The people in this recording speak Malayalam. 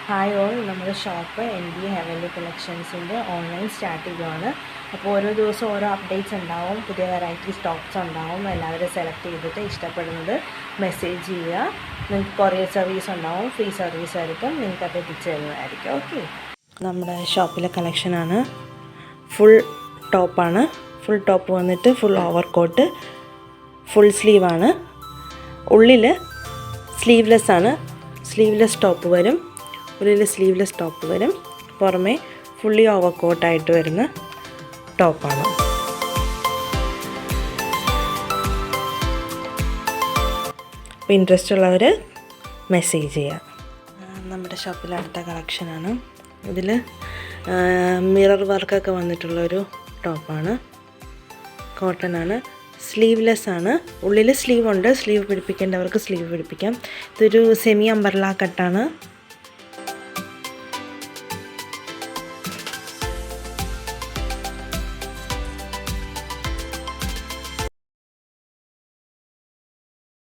ഹായ് ഓൾ, നമ്മുടെ ഷോപ്പ് ND ഹെവൻലി കളക്ഷൻസിൻ്റെ ഓൺലൈൻ സ്റ്റാർട്ട് ചെയ്യുകയാണ്. അപ്പോൾ ഓരോ ദിവസവും ഓരോ അപ്ഡേറ്റ്സ് ഉണ്ടാവും, പുതിയ വെറൈറ്റി സ്റ്റോക്സ് ഉണ്ടാവും. എല്ലാവരും സെലക്ട് ചെയ്തിട്ട് ഇഷ്ടപ്പെടുന്നത് മെസ്സേജ് ചെയ്യുക. നിങ്ങൾക്ക് കൊറിയർ സർവീസ് ഉണ്ടാവും, ഫ്രീ സർവീസ് ആയിരിക്കും, നിങ്ങൾക്കത് എത്തിച്ചു തരുന്നതായിരിക്കും. ഓക്കെ, നമ്മുടെ ഷോപ്പിലെ കളക്ഷനാണ്. ഫുൾ ടോപ്പാണ്. ഫുൾ ടോപ്പ് വന്നിട്ട് ഫുൾ ഓവർ കോട്ട്, ഫുൾ സ്ലീവാണ്. ഉള്ളിൽ സ്ലീവ്ലെസ് ആണ്. സ്ലീവ്ലെസ് ടോപ്പ് വരും, ഉള്ളിൽ സ്ലീവ്ലെസ് ടോപ്പ് വരും, പുറമേ ഫുള്ളി ഓവർ കോട്ടായിട്ട് വരുന്ന ടോപ്പാണ്. അപ്പോൾ ഇൻട്രസ്റ്റ് ഉള്ളവർ മെസ്സേജ് ചെയ്യുക. നമ്മുടെ ഷോപ്പിലെ അടുത്ത കളക്ഷനാണ്. ഇതിൽ മിറർ വർക്കൊക്കെ വന്നിട്ടുള്ളൊരു ടോപ്പാണ്. കോട്ടനാണ്. സ്ലീവ്ലെസ് ആണ്. ഉള്ളിൽ സ്ലീവ് ഉണ്ട്. സ്ലീവ് പിടിപ്പിക്കേണ്ടവർക്ക് സ്ലീവ് പിടിപ്പിക്കാം. ഇതൊരു സെമി അംബർല കട്ടാണ്.